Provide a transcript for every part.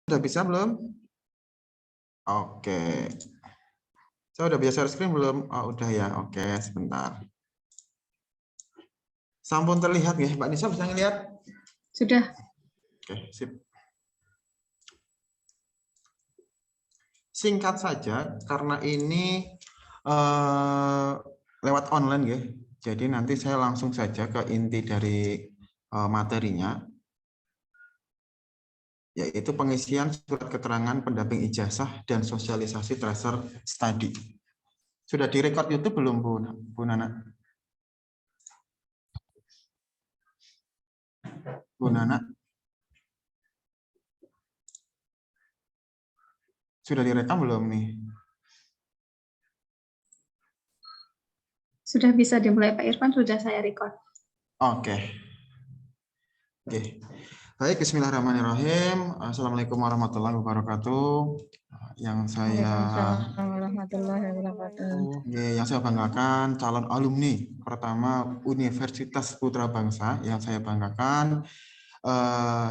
Sudah bisa belum? Oke. Saya udah bisa share screen belum? Oh, udah ya. Oke, sebentar. Sampun terlihat ya, Mbak Nisa bisa ngelihat? Sudah. Oke, sip. Singkat saja, karena ini lewat online ya. Jadi nanti saya langsung saja ke inti dari materinya, yaitu pengisian surat keterangan pendamping ijazah dan sosialisasi tracer study. Sudah direkod YouTube belum, Bu Nana? Bu Nana? Sudah direkam belum nih? Sudah bisa dimulai Pak Irfan, sudah saya record. Oke. Oke. Baik, bismillahirrahmanirrahim. Assalamualaikum warahmatullahi wabarakatuh. Yang saya banggakan calon alumni pertama Universitas Putra Bangsa yang saya banggakan.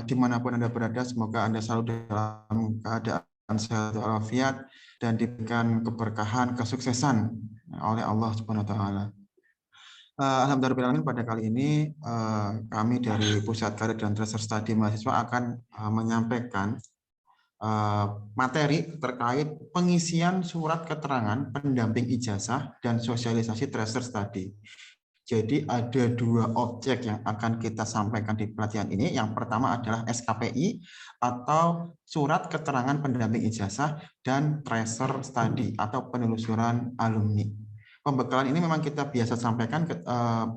Dimanapun Anda berada, semoga Anda selalu dalam keadaan sehat walafiat dan diberikan keberkahan, kesuksesan oleh Allah Subhanahu wa taala. Alhamdulillah pada kali ini kami dari Pusat Karir dan Tracer Study Mahasiswa akan menyampaikan materi terkait pengisian surat keterangan pendamping ijazah dan sosialisasi tracer study. Jadi ada dua objek yang akan kita sampaikan di pelatihan ini. Yang pertama adalah SKPI atau surat keterangan pendamping ijazah dan tracer study atau penelusuran alumni. Pembekalan ini memang kita biasa sampaikan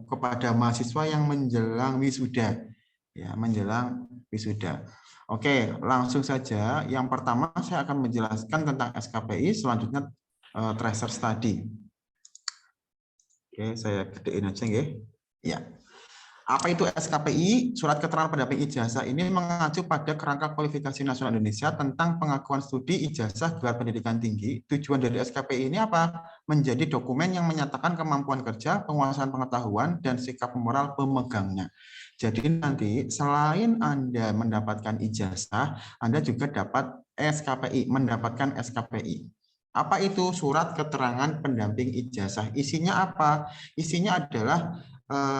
kepada mahasiswa yang menjelang wisuda, ya, menjelang wisuda. Oke, langsung saja. Yang pertama saya akan menjelaskan tentang SKPI, selanjutnya tracer study. Oke, saya gedein aja nggih. Ya. Apa itu SKPI? Surat Keterangan Pendamping Ijazah ini mengacu pada Kerangka Kualifikasi Nasional Indonesia tentang pengakuan studi ijazah gelar pendidikan tinggi. Tujuan dari SKPI ini apa? Menjadi dokumen yang menyatakan kemampuan kerja, penguasaan pengetahuan, dan sikap moral pemegangnya. Jadi nanti selain Anda mendapatkan ijazah, Anda juga dapat SKPI, mendapatkan SKPI. Apa itu surat keterangan pendamping ijazah? Isinya apa? Isinya adalah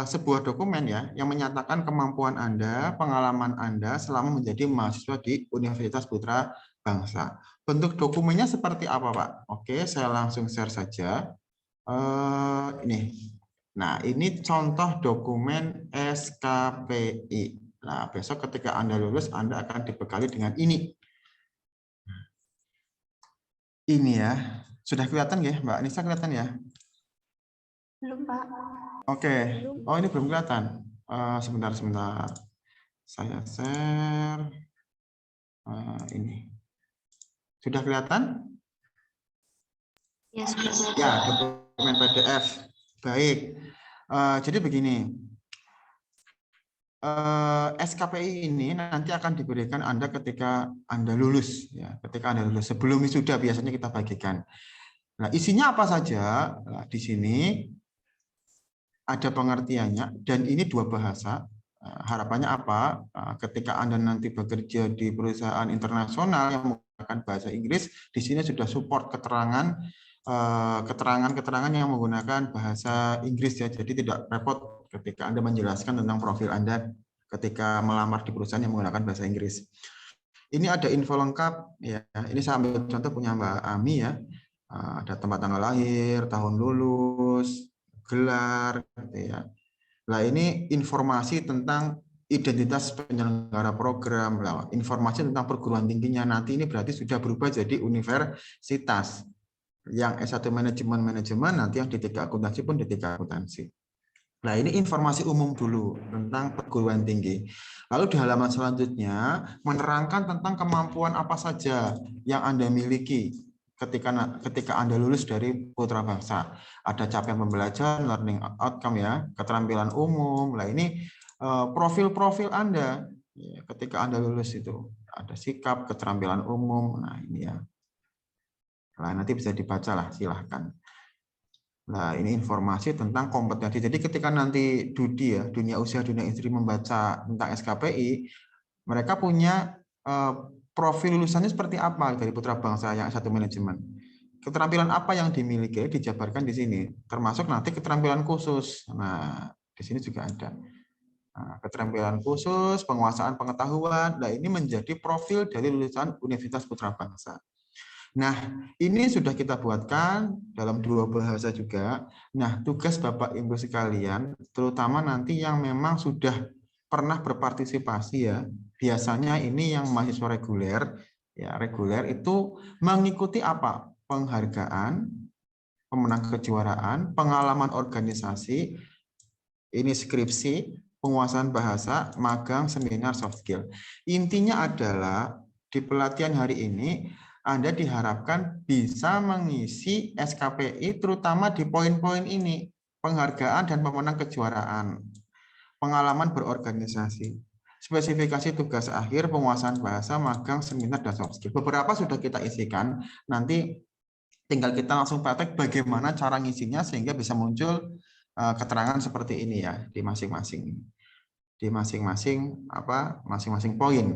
sebuah dokumen ya yang menyatakan kemampuan Anda, pengalaman Anda selama menjadi mahasiswa di Universitas Putra Bangsa. Bentuk dokumennya seperti apa, Pak? Oke, saya langsung share saja. Ini. Nah, ini contoh dokumen SKPI. Nah, besok ketika Anda lulus, Anda akan dibekali dengan ini. Ini ya. Sudah kelihatan ya, Mbak Nisa, kelihatan ya? Belum, Pak. Oke. Oh, ini belum kelihatan. Sebentar. Saya share. Ini. Sudah kelihatan? Ya, sudah. Ya, dokumen PDF. Baik. Jadi begini. SKPI ini nanti akan diberikan Anda ketika Anda lulus. Ya, ketika Anda lulus. Sebelum wisuda biasanya kita bagikan. Nah, isinya apa saja? Nah, di sini ada pengertiannya, dan ini dua bahasa. Harapannya apa? Ketika Anda nanti bekerja di perusahaan internasional yang menggunakan bahasa Inggris, di sini sudah support keterangan yang menggunakan bahasa Inggris ya. Jadi tidak repot ketika Anda menjelaskan tentang profil Anda ketika melamar di perusahaan yang menggunakan bahasa Inggris. Ini ada info lengkap ya. Ini saya ambil contoh punya Mbak Ami ya. Ada tempat tanggal lahir, tahun lulus, gelar, gitu ya. Nah, ini informasi tentang identitas penyelenggara program, informasi tentang perguruan tingginya. Nanti ini berarti sudah berubah jadi universitas. Yang S1 manajemen, nanti yang D3 akuntansi pun D3 akuntansi. Nah, ini informasi umum dulu tentang perguruan tinggi. Lalu di halaman selanjutnya menerangkan tentang kemampuan apa saja yang Anda miliki ketika Anda lulus dari Putra Bangsa. Ada capaian pembelajaran, learning outcome ya, keterampilan umum. Nah, ini profil-profil Anda ketika Anda lulus itu. Ada sikap, keterampilan umum. Nah, ini ya. Nah, nanti bisa dibaca lah, silahkan. Nah, ini informasi tentang kompetensi. Jadi ketika nanti Dudi ya, dunia usaha dunia industri membaca tentang SKPI, mereka punya profil lulusannya seperti apa dari Putra Bangsa yang S1 manajemen. Keterampilan apa yang dimiliki dijabarkan di sini, termasuk nanti keterampilan khusus. Nah, di sini juga ada. Nah, keterampilan khusus, penguasaan pengetahuan. Nah, ini menjadi profil dari lulusan Universitas Putra Bangsa. Nah, ini sudah kita buatkan dalam 2 bahasa juga. Nah, tugas Bapak Ibu sekalian, terutama nanti yang memang sudah pernah berpartisipasi ya, biasanya ini yang mahasiswa reguler, ya reguler itu mengikuti apa? Penghargaan, pemenang kejuaraan, pengalaman organisasi, ini skripsi, penguasaan bahasa, magang, seminar, soft skill. Intinya adalah di pelatihan hari ini Anda diharapkan bisa mengisi SKPI terutama di poin-poin ini, penghargaan dan pemenang kejuaraan, pengalaman berorganisasi, spesifikasi tugas akhir, penguasaan bahasa, magang, seminar, dan soft skill. Beberapa sudah kita isikan, nanti tinggal kita langsung praktek bagaimana cara ngisinya sehingga bisa muncul keterangan seperti ini ya di masing-masing poin.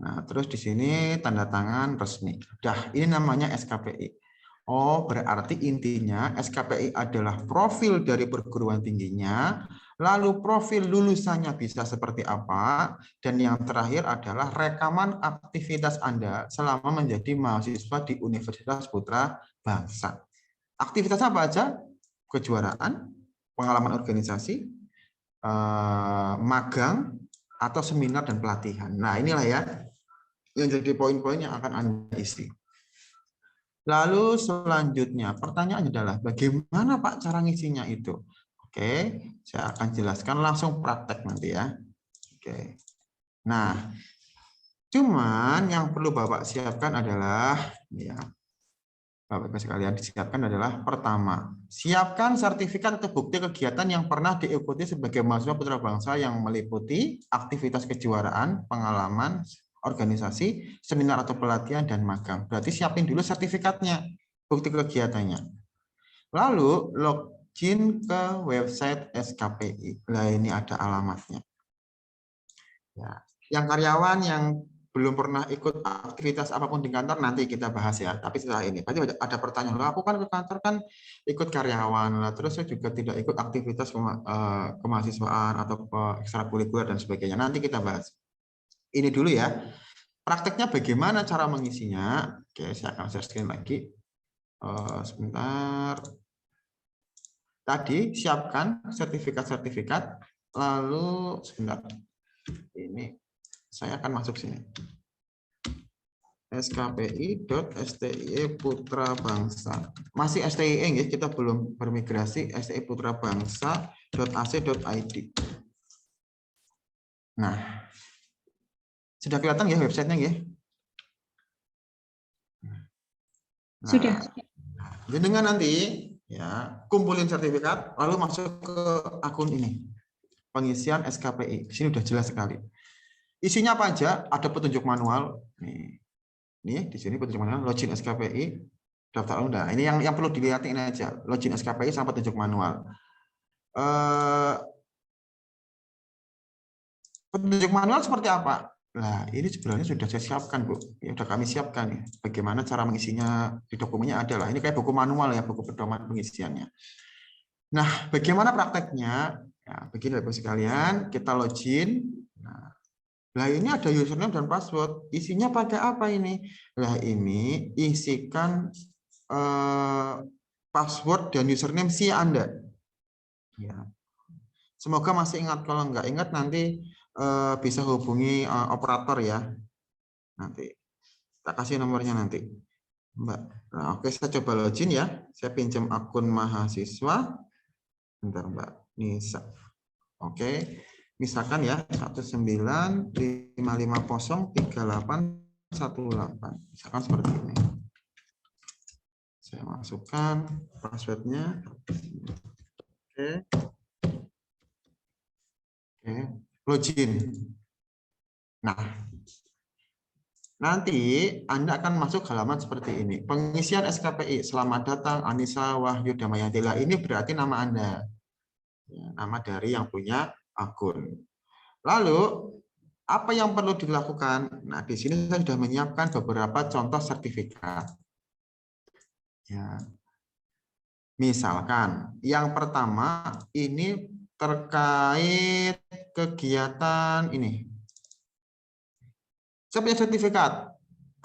Nah, terus di sini tanda tangan resmi. Ini namanya SKPI. Oh, berarti intinya SKPI adalah profil dari perguruan tingginya, lalu profil lulusannya bisa seperti apa, dan yang terakhir adalah rekaman aktivitas Anda selama menjadi mahasiswa di Universitas Putra Bangsa. Aktivitas apa aja? Kejuaraan, pengalaman organisasi, magang, atau seminar dan pelatihan. Nah, inilah ya yang jadi poin-poin yang akan Anda isi. Lalu selanjutnya, pertanyaan adalah bagaimana Pak cara ngisinya itu? Oke, saya akan jelaskan langsung praktek nanti ya. Oke. Nah, cuman yang perlu Bapak siapkan adalah ya, Bapak-Ibu sekalian disiapkan adalah pertama, siapkan sertifikat atau bukti kegiatan yang pernah diikuti sebagai mahasiswa Putra Bangsa yang meliputi aktivitas kejuaraan, pengalaman, organisasi, seminar atau pelatihan, dan magang. Berarti siapin dulu sertifikatnya, bukti kegiatannya. Lalu login ke website SKPI. Nah, ini ada alamatnya. Ya. Yang karyawan yang belum pernah ikut aktivitas apapun di kantor nanti kita bahas ya. Tapi setelah ini, pasti ada pertanyaan, loh aku kan ke kantor kan ikut karyawan, lah terus saya juga tidak ikut aktivitas kemahasiswaan atau ekstrakurikuler dan sebagainya. Nanti kita bahas. Ini dulu ya. Prakteknya bagaimana cara mengisinya? Oke, saya akan share screen lagi. Sebentar. Tadi siapkan sertifikat-sertifikat, lalu sebentar. Ini saya akan masuk sini. skpi.stie Putra Bangsa. Masih STIE ya, kita belum bermigrasi. STI Putra Bangsa.ac.id. Nah, sudah kelihatan ya websitenya ya? Nah, Sudah. dengan nanti ya kumpulin sertifikat, lalu masuk ke akun ini, pengisian SKPI. Di sini udah jelas sekali. Isinya apa aja? Ada petunjuk manual. Nih di sini petunjuk manual, login SKPI, daftar undang. Ini yang perlu dilihat ini aja, login SKPI sama petunjuk manual. Petunjuk manual seperti apa? Nah, ini sebenarnya sudah saya siapkan, Bu. Ya, sudah kami siapkan ya. Bagaimana cara mengisinya di dokumennya adalah ini kayak buku manual ya, buku pedoman pengisiannya. Nah, bagaimana prakteknya? Ya, begini Bapak sekalian, kita login. Nah, ini ada username dan password. Isinya pakai apa ini? Nah, ini isikan password dan username si Anda. Ya. Semoga masih ingat. Kalau nggak ingat nanti bisa hubungi operator ya. Nanti tak kasih nomornya nanti, Mbak. Nah, oke, saya coba login ya. Saya pinjam akun mahasiswa. Bentar, Mbak Nisa. Oke, misalkan ya 195503818. Misalkan seperti ini. Saya masukkan passwordnya. Oke. Oke, login. Nah, nanti Anda akan masuk halaman seperti ini. Pengisian SKPI. Selamat datang Anissa Wahyu Damayantila. Ini berarti nama Anda. Ya, nama dari yang punya akun. Lalu Apa yang perlu dilakukan? Nah, di sini saya sudah menyiapkan beberapa contoh sertifikat. Ya. Misalkan, yang pertama ini terkait kegiatan ini. Saya punya sertifikat.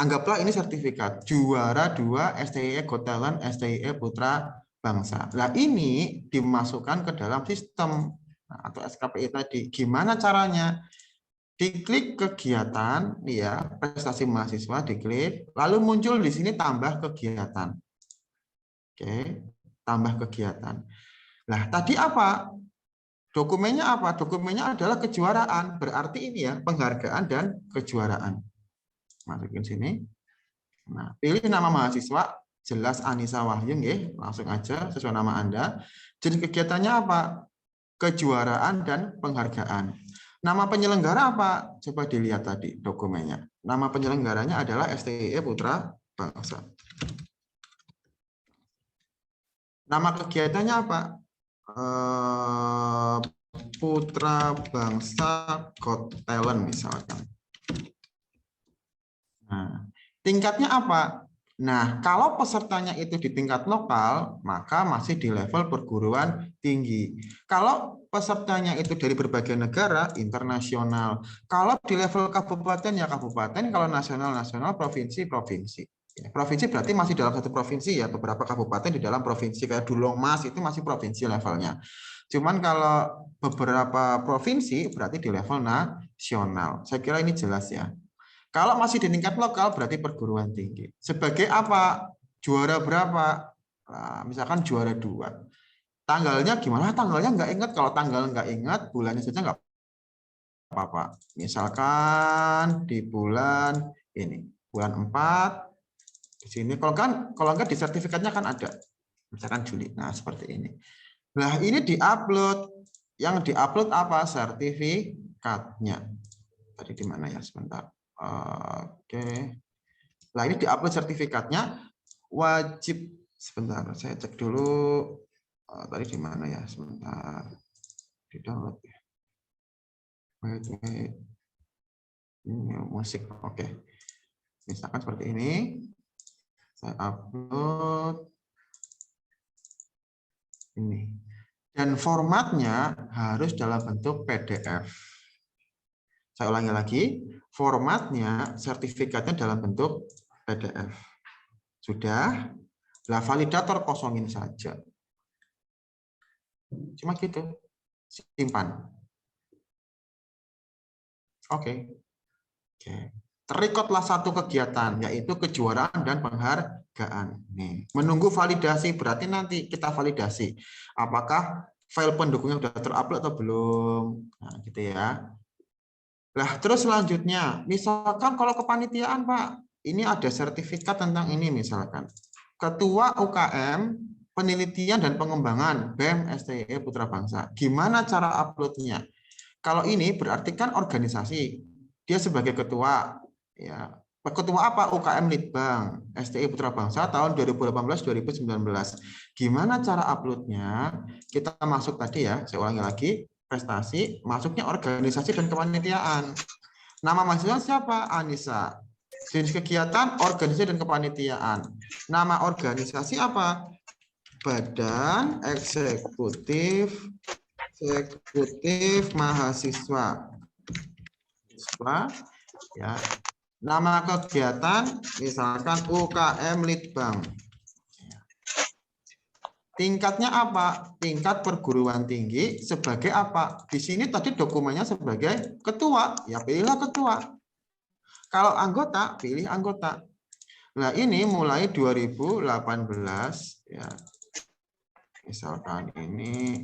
Anggaplah ini sertifikat juara 2 STIE Got Talent STIE Putra Bangsa. Nah, ini dimasukkan ke dalam sistem atau SKPI tadi. Gimana caranya? Diklik kegiatan, ya, prestasi mahasiswa, diklik, lalu muncul di sini tambah kegiatan. Oke, tambah kegiatan. Nah, tadi apa? Dokumennya apa? Dokumennya adalah kejuaraan. Berarti ini ya, penghargaan dan kejuaraan. Masukin sini. Nah, pilih nama mahasiswa, jelas Anissa Wahyu, langsung aja sesuai nama Anda. Jadi kegiatannya apa? Kejuaraan dan penghargaan. Nama penyelenggara apa? Coba dilihat tadi dokumennya. Nama penyelenggaranya adalah STIE Putra Bangsa. Nama kegiatannya apa? Putra Bangsa Got Talent misalkan. Nah, tingkatnya apa? Nah, kalau pesertanya itu di tingkat lokal, maka masih di level perguruan tinggi. Kalau pesertanya itu dari berbagai negara, internasional. Kalau di level kabupaten, ya kabupaten. Kalau nasional, nasional. Provinsi, provinsi. Provinsi berarti masih dalam satu provinsi ya. Beberapa kabupaten di dalam provinsi. Kayak Dulong Mas, itu masih provinsi levelnya. Cuman kalau beberapa provinsi, berarti di level nasional. Saya kira ini jelas ya. Kalau masih di tingkat lokal berarti perguruan tinggi. Sebagai apa? Juara berapa? Nah, misalkan juara 2. Tanggalnya gimana? Tanggalnya nggak ingat. Kalau tanggal nggak ingat, bulannya saja nggak apa-apa. Misalkan di bulan ini, bulan 4 di sini. Kalau nggak di sertifikatnya kan ada. Misalkan Juli. Nah, seperti ini. Nah, ini diupload. Yang diupload apa? Sertifikatnya. Tadi di mana ya? Sebentar. Oke. Nah, ini diupload sertifikatnya, wajib sebentar saya cek dulu. Tadi di mana ya? Sebentar. Di download ya. Wait. Ini musik. Oke. Misalkan seperti ini. Saya upload ini. Dan formatnya harus dalam bentuk PDF. Saya ulangi lagi, formatnya sertifikatnya dalam bentuk PDF. Sudah? Lah validator kosongin saja. Cuma gitu. Simpan. Oke. Terikotlah satu kegiatan, yaitu kejuaraan dan penghargaan. Nih, menunggu validasi, berarti nanti kita validasi. Apakah file pendukungnya sudah terupload atau belum? Nah, gitu ya. Nah, terus selanjutnya, misalkan kalau kepanitiaan, Pak, ini ada sertifikat tentang ini misalkan. Ketua UKM Penelitian dan Pengembangan BEM STIE Putra Bangsa. Gimana cara uploadnya? Kalau ini berarti kan organisasi. Dia sebagai ketua, ya. Ketua apa? UKM Litbang STIE Putra Bangsa tahun 2018-2019. Gimana cara uploadnya? Kita masuk tadi ya, saya ulangi lagi. Prestasi, masuknya organisasi dan kepanitiaan. Nama mahasiswa siapa? Anissa. Jenis kegiatan, organisasi dan kepanitiaan. Nama organisasi apa? Badan Eksekutif Mahasiswa. Ya. Nama kegiatan, misalkan UKM Litbang. Tingkatnya apa? Tingkat perguruan tinggi sebagai apa? Di sini tadi dokumennya sebagai ketua. Ya pilihlah ketua. Kalau anggota, pilih anggota. Nah ini mulai 2018. Ya. Misalkan ini.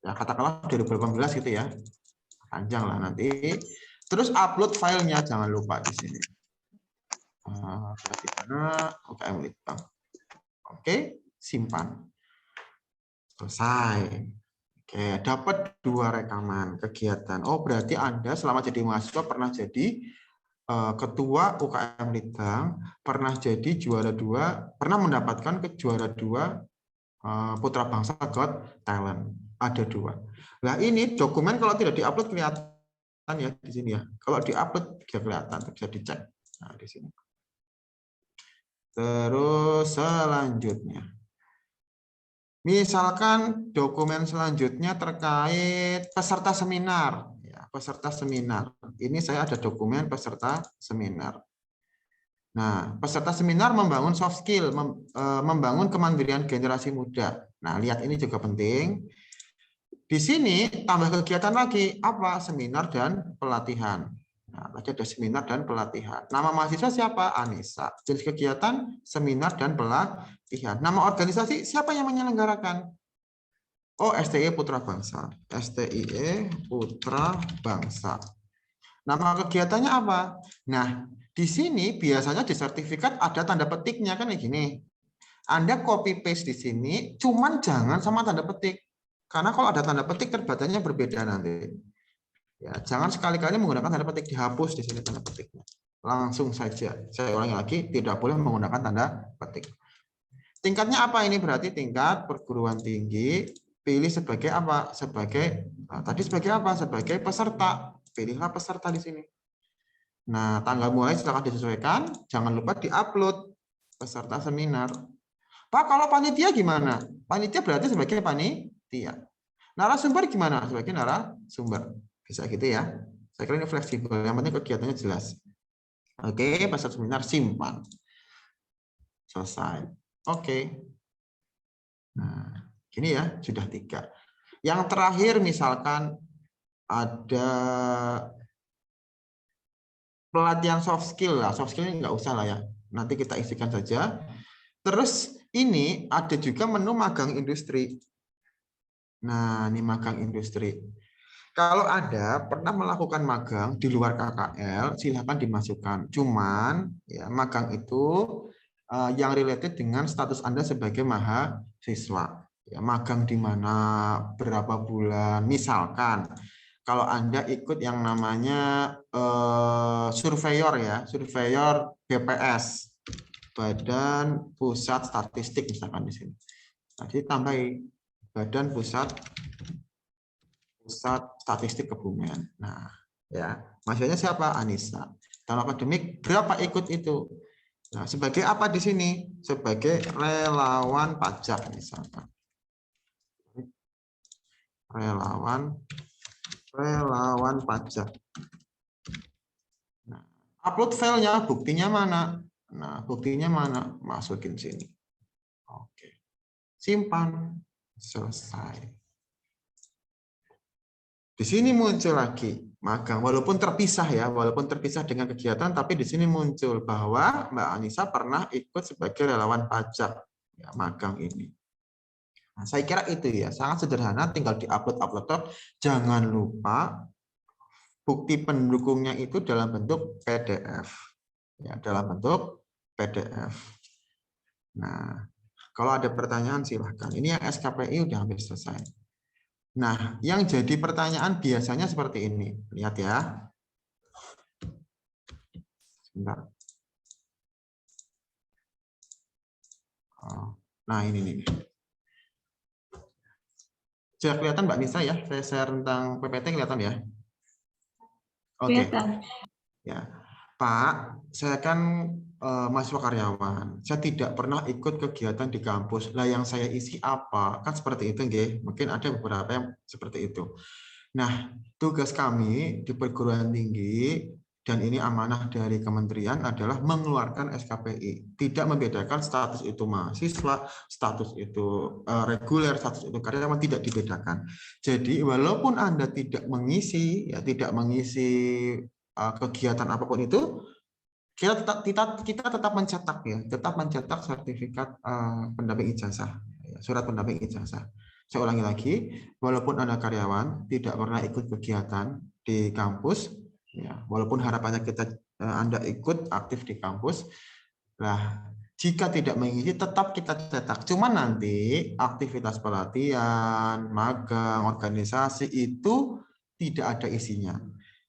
Ya katakanlah 2018 gitu ya. Panjang lah nanti. Terus upload filenya. Jangan lupa di sini. UKM Litbang. Oke. Simpan. Selesai. Oke, dapat 2 rekaman kegiatan. Oh, berarti Anda selama jadi mahasiswa pernah jadi ketua UKM Litbang, pernah jadi juara 2, pernah mendapatkan juara 2 Putra Bangsa Got Talent. Ada 2. Nah, ini dokumen kalau tidak diupload kelihatan ya di sini ya. Kalau diupload bisa kelihatan, bisa dicek. Nah, di sini. Terus selanjutnya. Misalkan dokumen selanjutnya terkait peserta seminar. Ya, peserta seminar. Ini saya ada dokumen peserta seminar. Nah, peserta seminar membangun soft skill, membangun kemandirian generasi muda. Nah, lihat ini juga penting. Di sini tambah kegiatan lagi, apa? Seminar dan pelatihan. Nah, tadi ada seminar dan pelatihan. Nama mahasiswa siapa? Anissa. Jenis kegiatan, seminar dan pelatihan. Nama organisasi, siapa yang menyelenggarakan? Oh, STIE Putra Bangsa. STIE Putra Bangsa. Nama kegiatannya apa? Nah, di sini biasanya di sertifikat ada tanda petiknya kan kayak gini. Anda copy paste di sini, cuman jangan sama tanda petik. Karena kalau ada tanda petik terbacanya berbeda nanti. Ya, jangan sekali-kali menggunakan tanda petik, dihapus di sini tanda petiknya. Langsung saja. Saya ulangi lagi, tidak boleh menggunakan tanda petik. Tingkatnya apa ini? Berarti tingkat perguruan tinggi. Pilih sebagai apa? Tadi sebagai apa? Sebagai peserta. Pilihlah peserta di sini. Nah, tanggal mulai silakan disesuaikan. Jangan lupa diupload peserta seminar. Pak, kalau panitia gimana? Panitia berarti sebagai panitia. Narasumber gimana? Sebagai narasumber. Bisa gitu ya. Saya kira ini fleksibel. Yang penting kegiatannya jelas. Oke, peserta seminar simpan. Selesai. Oke. Nah, gini ya, sudah 3. Yang terakhir misalkan ada pelatihan soft skill lah. Soft skill ini nggak usah lah ya. Nanti kita isikan saja. Terus ini ada juga menu magang industri. Nah, ini magang industri. Kalau Anda pernah melakukan magang di luar KKL, silakan dimasukkan. Cuman ya magang itu yang related dengan status Anda sebagai mahasiswa. Ya, magang di mana, berapa bulan, misalkan kalau Anda ikut yang namanya surveyor ya, surveyor BPS. Badan Pusat Statistik misalkan di sini. Nanti tambahin Badan Pusat Statistik Kebumen. Nah, ya, maksudnya siapa? Anissa. Dalam akademik berapa ikut itu? Nah, sebagai apa di sini? Sebagai relawan pajak misalkan. Relawan pajak. Nah, upload filenya, buktinya mana? Nah, buktinya mana? Masukin sini. Oke. Simpan. Selesai. Di sini muncul lagi magang, walaupun terpisah ya, walaupun terpisah dengan kegiatan, tapi di sini muncul bahwa Mbak Anissa pernah ikut sebagai relawan pajak ya, magang ini. Nah, saya kira itu ya, sangat sederhana, tinggal diupload. Jangan lupa bukti pendukungnya itu dalam bentuk PDF, ya, dalam bentuk PDF. Nah, kalau ada pertanyaan silahkan. Ini yang SKPI udah hampir selesai. Nah, yang jadi pertanyaan biasanya seperti ini. Lihat ya. Sebentar. Nah, ini nih. Sudah kelihatan Mbak Nisa ya? Saya share tentang PPT kelihatan ya? Oke. Ya. Pak, saya kan mahasiswa karyawan. Saya tidak pernah ikut kegiatan di kampus. Lah yang saya isi apa? Kan seperti itu, nggih. Mungkin ada beberapa yang seperti itu. Nah, tugas kami di perguruan tinggi dan ini amanah dari kementerian adalah mengeluarkan SKPI. Tidak membedakan status itu mahasiswa, status itu reguler, status itu karyawan, tidak dibedakan. Jadi walaupun Anda tidak mengisi kegiatan apapun itu, kita tetap mencetak ya, tetap mencetak sertifikat pendamping ijazah, surat pendamping ijazah. Saya ulangi lagi, walaupun Anda karyawan, tidak pernah ikut kegiatan di kampus, ya, walaupun harapannya Anda ikut aktif di kampus, nah, jika tidak mengisi, tetap kita cetak. Cuma nanti aktivitas pelatihan, magang, organisasi itu tidak ada isinya.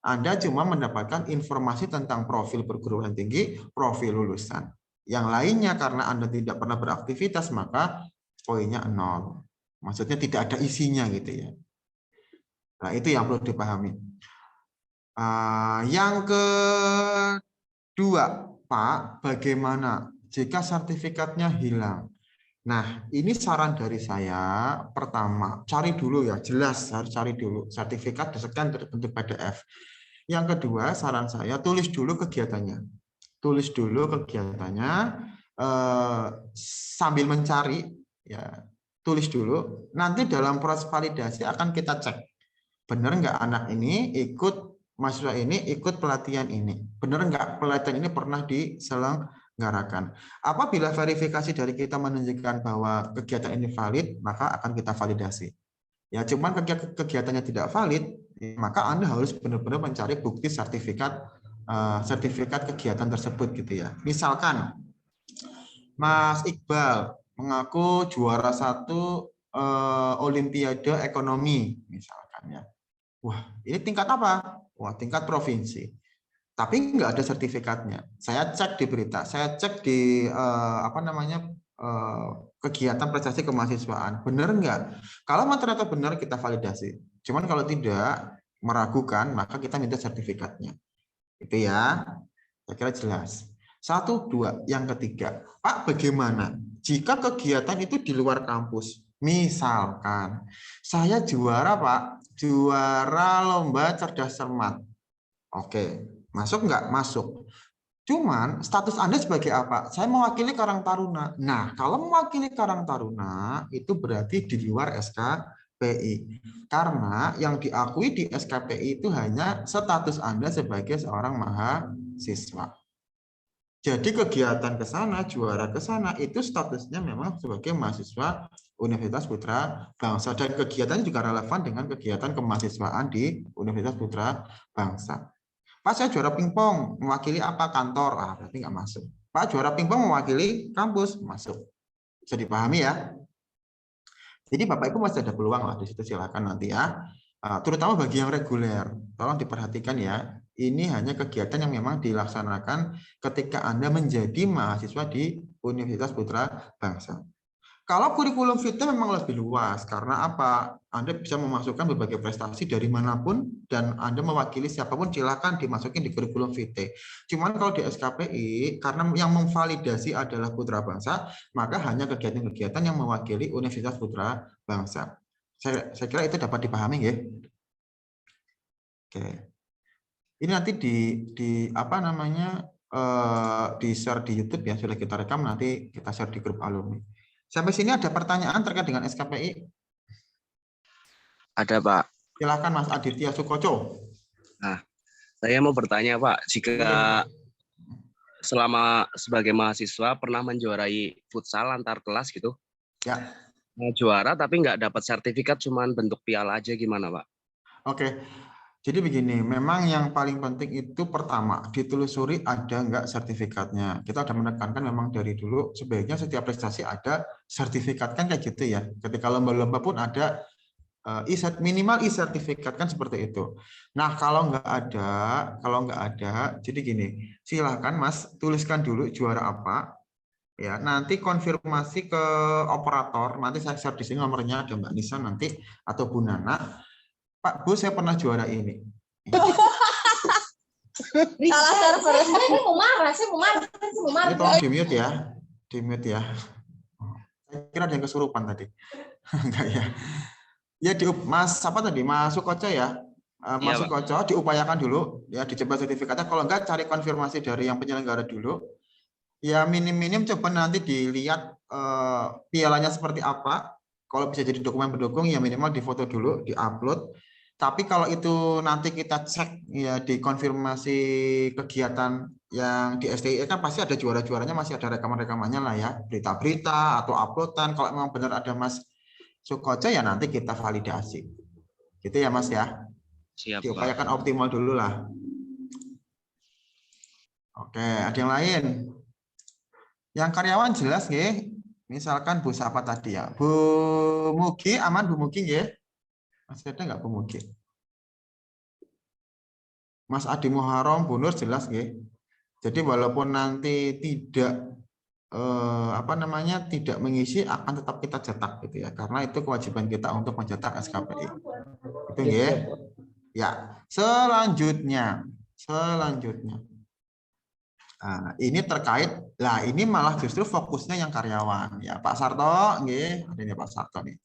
Anda cuma mendapatkan informasi tentang profil perguruan tinggi, profil lulusan. Yang lainnya karena Anda tidak pernah beraktivitas, maka poinnya 0. Maksudnya tidak ada isinya gitu ya. Nah, itu yang perlu dipahami. Yang kedua, Pak, bagaimana jika sertifikatnya hilang? Nah, ini saran dari saya. Pertama, cari dulu ya, jelas harus cari dulu sertifikat sekian terbentuk PDF. Yang kedua, saran saya tulis dulu kegiatannya. Tulis dulu kegiatannya sambil mencari ya. Tulis dulu. Nanti dalam proses validasi akan kita cek. Benar nggak anak ini ikut mahasiswa ini ikut pelatihan ini? Benar nggak pelatihan ini pernah diselenggarakan? Apabila verifikasi dari kita menunjukkan bahwa kegiatan ini valid, maka akan kita validasi. Ya, cuman kegiatannya tidak valid, maka Anda harus benar-benar mencari bukti sertifikat kegiatan tersebut gitu ya. Misalkan Mas Iqbal mengaku juara 1 Olimpiade Ekonomi misalkan ya. Wah, ini tingkat apa? Wah, tingkat provinsi. Tapi nggak ada sertifikatnya. Saya cek di berita, saya cek di kegiatan prestasi kemahasiswaan. Benar nggak? Kalau ternyata benar, kita validasi. Cuman kalau tidak, meragukan, maka kita minta sertifikatnya. Itu ya, saya kira jelas. 1, 2, yang ketiga. Pak, bagaimana jika kegiatan itu di luar kampus? Misalkan, saya juara Pak, juara lomba cerdas cermat. Oke, masuk nggak? Masuk. Cuman status Anda sebagai apa? Saya mewakili Karang Taruna. Nah, kalau mewakili Karang Taruna itu berarti di luar SKPI. Karena yang diakui di SKPI itu hanya status Anda sebagai seorang mahasiswa. Jadi kegiatan ke sana, juara ke sana itu statusnya memang sebagai mahasiswa Universitas Putra Bangsa, dan kegiatannya juga relevan dengan kegiatan kemahasiswaan di Universitas Putra Bangsa. Pak, saya juara pingpong, mewakili apa? Kantor. Berarti nggak masuk. Pak, juara pingpong mewakili kampus, masuk. Bisa dipahami ya? Jadi Bapak Ibu masih ada peluang lah di situ, silakan nanti ya. Terutama bagi yang reguler, tolong diperhatikan ya. Ini hanya kegiatan yang memang dilaksanakan ketika Anda menjadi mahasiswa di Universitas Putra Bangsa. Kalau kurikulum vitae memang lebih luas, karena apa? Anda bisa memasukkan berbagai prestasi dari manapun, dan Anda mewakili siapapun, silakan dimasukin di kurikulum vitae. Cuman kalau di SKPI, karena yang memvalidasi adalah Putra Bangsa, maka hanya kegiatan-kegiatan yang mewakili Universitas Putra Bangsa. Saya kira itu dapat dipahami ya. Oke. Ini nanti di share di YouTube ya, sudah kita rekam, nanti kita share di grup alumni. Sampai sini ada pertanyaan terkait dengan SKPI? Ada, Pak. Silakan Mas Aditya Sukoco. Nah, saya mau bertanya, Pak, jika selama sebagai mahasiswa pernah menjuarai futsal antar kelas gitu, ya, juara tapi nggak dapat sertifikat, cuman bentuk piala aja, gimana, Pak? Oke. Jadi begini, memang yang paling penting itu pertama, ditelusuri ada nggak sertifikatnya. Kita sudah menekankan memang dari dulu, sebaiknya setiap prestasi ada sertifikat, kan kayak gitu ya. Ketika lomba-lomba pun ada minimal e-sertifikat, kan seperti itu. Nah, kalau nggak ada, jadi gini, silahkan Mas, tuliskan dulu juara apa, ya. Nanti konfirmasi ke operator, nanti saya share di sini nomornya, ada Mbak Nisa nanti, atau Bu Nana. Pak, Bu, saya pernah juara ini. Salah server. Saya mau marah. Ini tolong di-mute ya. Di-mute ya. Saya kira ada yang kesurupan tadi. Enggak ya. Ya, Mas Sukoco ya. Mas Sukoco, diupayakan dulu ya, dicoba sertifikatnya. Kalau enggak, cari konfirmasi dari yang penyelenggara dulu. Ya, minim-minim coba nanti dilihat pialanya seperti apa. Kalau bisa jadi dokumen pendukung, ya minimal difoto dulu, diupload. Tapi kalau itu nanti kita cek ya di konfirmasi kegiatan yang di STI kan pasti ada juara-juaranya, masih ada rekaman-rekamannya lah ya, berita-berita atau uploadan. Kalau memang benar ada Mas Sukoco ya nanti kita validasi. Gitu ya Mas ya. Siap, diupayakan Pak. Optimal dulu lah. Oke, ada yang lain? Yang karyawan jelas nggih. Misalkan Bu siapa tadi ya? Bu Mugi, aman Bu Mugi nggih? Masih ada nggak Bu Mugi? Mas Adi Muharram, Bu Nur jelas nggih. Jadi walaupun nanti tidak tidak mengisi, akan tetap kita cetak gitu ya, karena itu kewajiban kita untuk mencetak SKPI. Itu nggih. Ya, selanjutnya. Nah, ini terkait, lah ini malah justru fokusnya yang karyawan. Ya, Pak Sarto, nggih, ini Pak Sarto nih.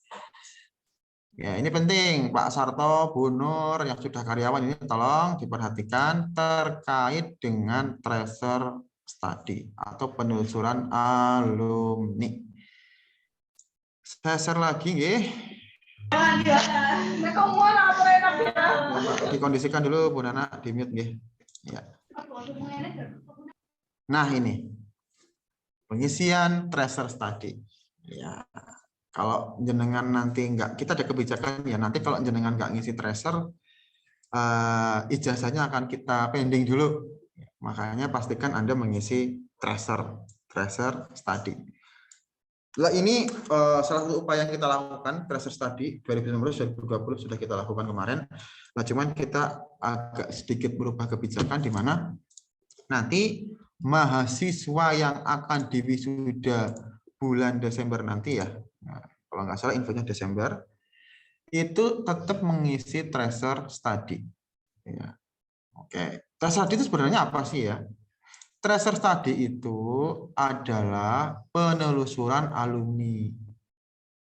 Ya, ini penting, Pak Sarto, Bu Nur yang sudah karyawan ini tolong diperhatikan terkait dengan tracer study atau penelusuran alumni. Saya share lagi, nggih. Dikondisikan dulu Bu Nana, di mute nggih. Ya. Nah, ini pengisian tracer study. Ya, kalau jenengan nanti enggak, kita ada kebijakan ya nanti kalau jenengan enggak ngisi tracer, ijazahnya akan kita pending dulu. Makanya pastikan Anda mengisi tracer study. Nah, ini salah satu upaya yang kita lakukan, tracer study 2019-2020 sudah kita lakukan kemarin. Nah, cuman kita agak sedikit berubah kebijakan di mana nanti mahasiswa yang akan diwisuda bulan Desember nanti ya, nah, kalau nggak salah infonya Desember, itu tetap mengisi tracer study. Ya. Oke, tracer study itu sebenarnya apa sih ya? Tracer study itu adalah penelusuran alumni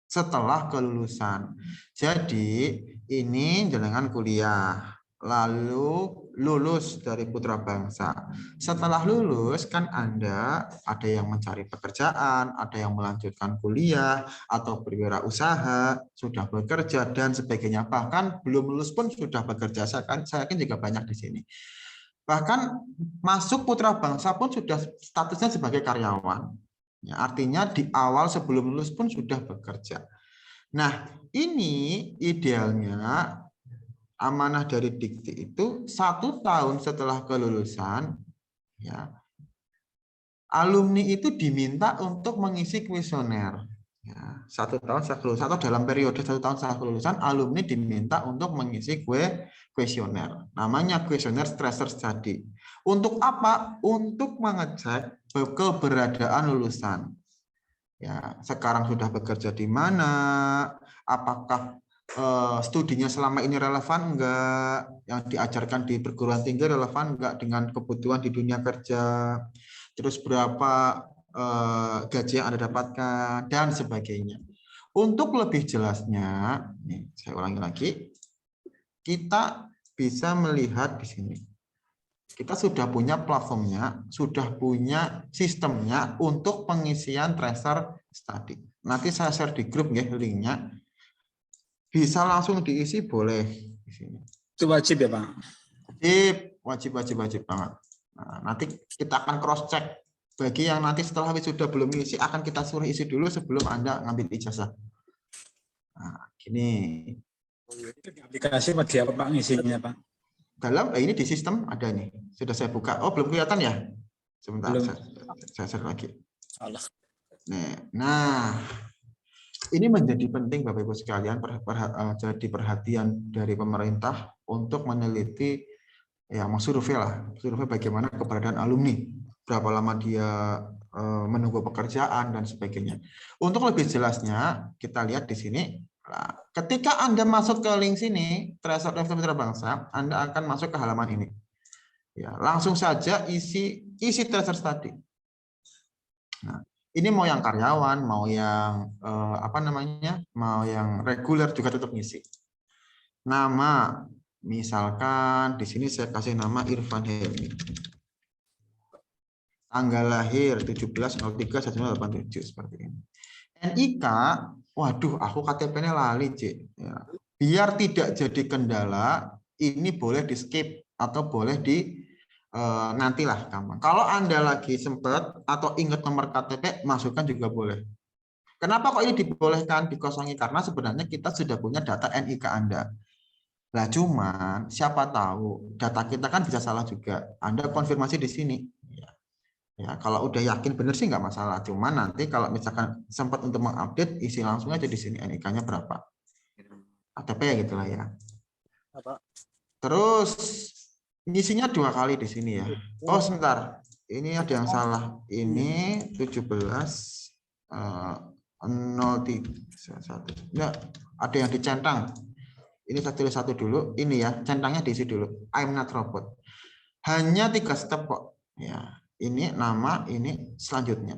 setelah kelulusan. Jadi ini jenengan kuliah, lalu lulus dari Putra Bangsa. Setelah lulus kan Anda ada yang mencari pekerjaan, ada yang melanjutkan kuliah atau berwirausaha, sudah bekerja dan sebagainya. Bahkan belum lulus pun sudah bekerja. Saya yakin juga banyak di sini. Bahkan masuk Putra Bangsa pun sudah statusnya sebagai karyawan. Ya, artinya di awal sebelum lulus pun sudah bekerja. Nah, ini idealnya amanah dari Dikti itu 1 tahun setelah kelulusan, ya, alumni itu diminta untuk mengisi kuesioner. Ya, 1 tahun setelah kelulusan atau dalam periode 1 tahun setelah kelulusan, alumni diminta untuk mengisi kuesioner. Namanya kuesioner tracer study. Untuk apa? Untuk mengecek keberadaan lulusan. Ya, sekarang sudah bekerja di mana? Apakah studinya selama ini relevan enggak? Yang diajarkan di perguruan tinggi relevan enggak dengan kebutuhan di dunia kerja? Terus berapa gaji yang Anda dapatkan dan sebagainya. Untuk lebih jelasnya, nih, saya ulangi lagi, kita bisa melihat di sini. Kita sudah punya platformnya, sudah punya sistemnya untuk pengisian tracer study. Nanti saya share di grup ya linknya. Bisa langsung diisi boleh di sini. Itu wajib ya Pak? Wajib banget. Nah, nanti kita akan cross check. Bagi yang nanti setelah wisuda belum isi akan kita suruh isi dulu sebelum Anda ngambil ijazah. Nah, gini. Itu di aplikasi apa di apa Pak ngisinya Pak? Dalam ini di sistem ada nih. Sudah saya buka. Oh, belum kelihatan ya? Sebentar, saya share lagi. Allah. Nah, ini menjadi penting Bapak Ibu sekalian, jadi perhatian dari pemerintah untuk meneliti, ya mau survei bagaimana keberadaan alumni, berapa lama dia menunggu pekerjaan dan sebagainya. Untuk lebih jelasnya, kita lihat di sini. Nah, ketika Anda masuk ke link sini, Tracer Putra Bangsa, Anda akan masuk ke halaman ini. Ya, langsung saja isi tracer study. Nah, ini mau yang karyawan, mau yang mau yang reguler juga tetap ngisi. Nama, misalkan di sini saya kasih nama Irfan Helmi. Tanggal lahir 17.03.1987 seperti ini. NIK, waduh, aku KTP-nya lali, Cik. Ya. Biar tidak jadi kendala, ini boleh di skip atau boleh di nantilah gampang. Kalau Anda lagi sempat atau ingat nomor KTP, masukkan juga boleh. Kenapa kok ini dibolehkan dikosongi? Karena sebenarnya kita sudah punya data NIK Anda. Nah, cuman siapa tahu data kita kan bisa salah juga. Anda konfirmasi di sini. Ya, kalau udah yakin benar sih nggak masalah. Cuman nanti kalau misalkan sempat untuk mengupdate, isi langsung aja di sini NIK-nya berapa. KTP ya gitulah ya. Terus ngisinya 2 kali di sini ya. Oh sebentar, ini ada yang salah. Ini 17.03.1. Enggak, ada yang dicentang. Ini saya tulis satu dulu. Ini ya, centangnya diisi dulu. I'm not robot. Hanya 3 step kok. Ya, ini nama, ini selanjutnya.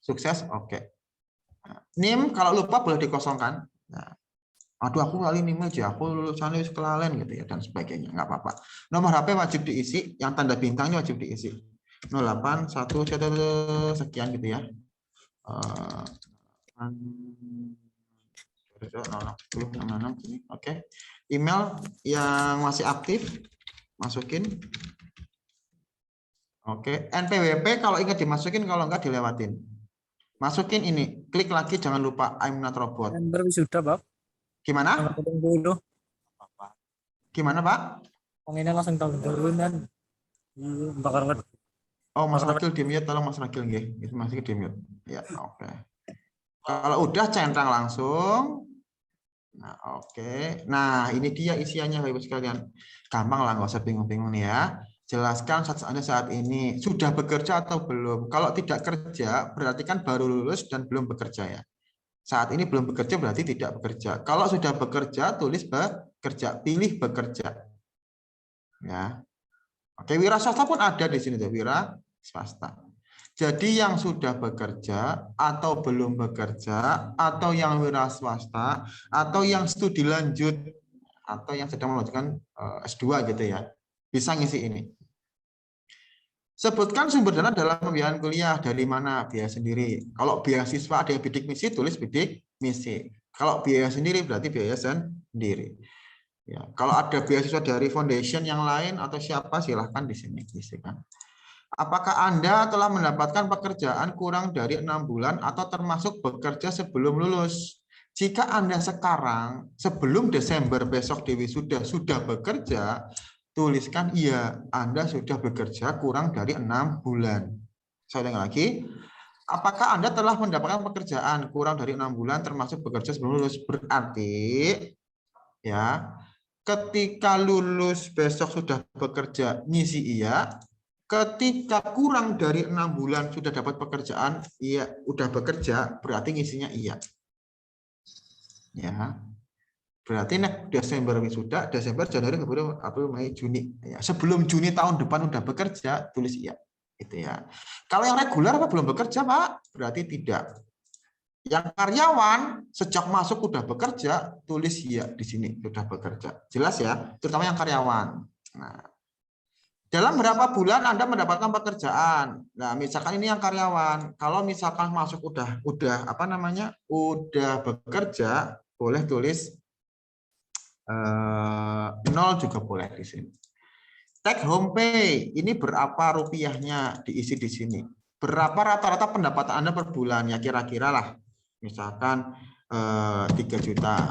Sukses, oke. NIM kalau lupa boleh dikosongkan. Nah, aduh aku kali NIM aja, aku lulusan kelalen gitu ya dan sebagainya, nggak apa-apa. Nomor HP wajib diisi, yang tanda bintangnya wajib diisi. 08 1 sekian gitu ya. 06 oke. Email yang masih aktif masukin. Oke, NPWP kalau ingat dimasukin, kalau enggak dilewatin. Masukin ini, klik lagi, jangan lupa I'm not robot. November wisuda, Pak. Gimana? Gimana, Pak? Pengennya langsung tahun baru kan. Bakar banget. Oh, Mas Rakil di mute, tolong Mas Rakil nggih. Itu masih di mute. Ya, oke. Kalau udah centang langsung. Nah, oke. Nah, ini dia isiannya Bapak Ibu sekalian. Gampang lah, nggak usah bingung-bingung nih ya. Jelaskan Anda saat ini sudah bekerja atau belum. Kalau tidak kerja, berarti kan baru lulus dan belum bekerja ya. Saat ini belum bekerja berarti tidak bekerja. Kalau sudah bekerja, tulis bekerja, pilih bekerja. Ya. Oke, wira swasta pun ada di sini tuh, wira swasta. Jadi yang sudah bekerja atau belum bekerja atau yang wira swasta atau yang studi lanjut atau yang sedang melanjutkan S2 gitu ya. Bisa ngisi ini. Sebutkan sumber dana dalam pembiayaan kuliah, dari mana? Biaya sendiri. Kalau beasiswa ada yang bidik misi, tulis bidik misi. Kalau biaya sendiri berarti biaya sendiri. Ya, kalau ada beasiswa dari foundation yang lain atau siapa, silahkan di sini isikan. Apakah Anda telah mendapatkan pekerjaan kurang dari 6 bulan atau termasuk bekerja sebelum lulus? Jika Anda sekarang sebelum Desember besok di wisuda sudah bekerja, tuliskan iya, Anda sudah bekerja kurang dari 6 bulan. Saya ulang lagi. Apakah Anda telah mendapatkan pekerjaan kurang dari 6 bulan termasuk bekerja sebelum lulus? Berarti ya, ketika lulus besok sudah bekerja, ngisi iya. Ketika kurang dari 6 bulan sudah dapat pekerjaan, iya, udah bekerja, berarti ngisinya iya. Ya. Berarti Desember wisuda, Desember, Januari, Februari, April, Mei, Juni. Ya, sebelum Juni tahun depan udah bekerja, tulis iya. Gitu ya. Kalau yang reguler apa belum bekerja, Pak? Berarti tidak. Yang karyawan sejak masuk udah bekerja, tulis iya di sini sudah bekerja. Jelas ya, terutama yang karyawan. Nah, dalam berapa bulan Anda mendapatkan pekerjaan? Nah, misalkan ini yang karyawan. Kalau misalkan masuk udah apa namanya? Udah bekerja, boleh tulis 0 juga boleh di sini. Take home pay, ini berapa rupiahnya, diisi di sini. Berapa rata-rata pendapatan Anda per bulan? Ya kira-kira lah. Misalkan 3 juta.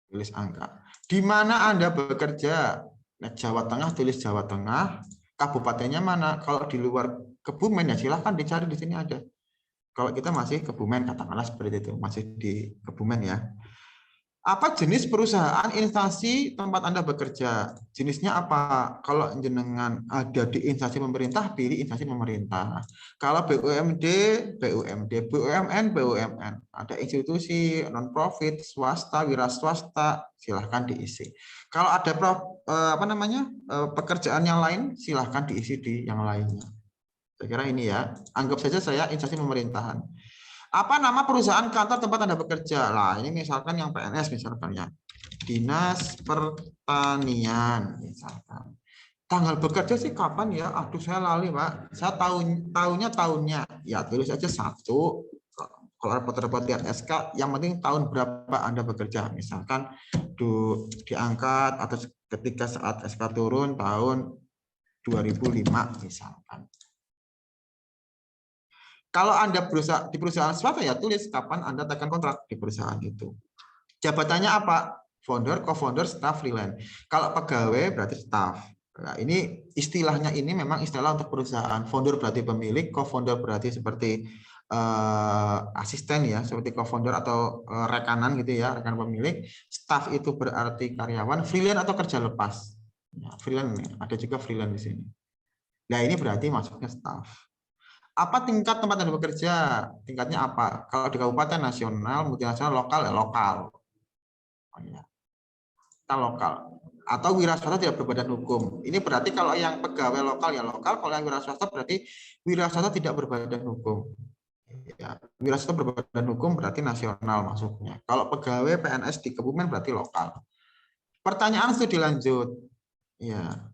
Tulis angka. Di mana Anda bekerja? Nah, Jawa Tengah, tulis Jawa Tengah. Kabupatennya mana? Kalau di luar Kebumen ya silahkan dicari, di sini ada. Kalau kita masih Kebumen, katakanlah seperti itu, masih di Kebumen ya. Apa jenis perusahaan instansi tempat Anda bekerja? Jenisnya apa? Kalau jenengan ada di instansi pemerintah, pilih instansi pemerintah. Kalau BUMD, BUMD, BUMN, BUMN. Ada institusi non-profit, swasta, wira swasta, silahkan diisi. Kalau ada pekerjaan yang lain, silahkan diisi di yang lainnya. Saya kira ini ya. Anggap saja saya instansi pemerintahan. Apa nama perusahaan kantor tempat Anda bekerja? Lah, ini misalkan yang PNS misalkan ya. Dinas Pertanian misalkan. Tanggal bekerja sih kapan ya? Aduh, saya lali, Pak. Saya tahunnya. Ya, tulis aja 1. Kalau repot-repot lihat SK, yang penting tahun berapa Anda bekerja. Misalkan diangkat atau ketika saat SK turun tahun 2005 misalkan. Kalau Anda berusaha di perusahaan swasta ya tulis kapan Anda tekan kontrak di perusahaan itu. Jabatannya apa? Founder, co-founder, staff, freelance. Kalau pegawai berarti staff. Nah, ini istilahnya ini memang istilah untuk perusahaan. Founder berarti pemilik, co-founder berarti seperti asisten ya, seperti co-founder atau rekanan gitu ya, rekan pemilik. Staff itu berarti karyawan, freelance atau kerja lepas. Ya, freelance ada juga freelance di sini. Nah, ini berarti masuknya staff. Apa tingkat tempat Anda bekerja? Tingkatnya apa? Kalau di kabupaten, nasional, multinasional, lokal, ya lokal. Oh, ya. Kita lokal. Atau wira swasta tidak berbadan hukum. Ini berarti kalau yang pegawai lokal ya lokal, kalau yang wira swasta berarti wira swasta tidak berbadan hukum. Ya, wira swasta berbadan hukum berarti nasional maksudnya. Kalau pegawai PNS di Kebumen berarti lokal. Pertanyaan studi lanjut. Ya.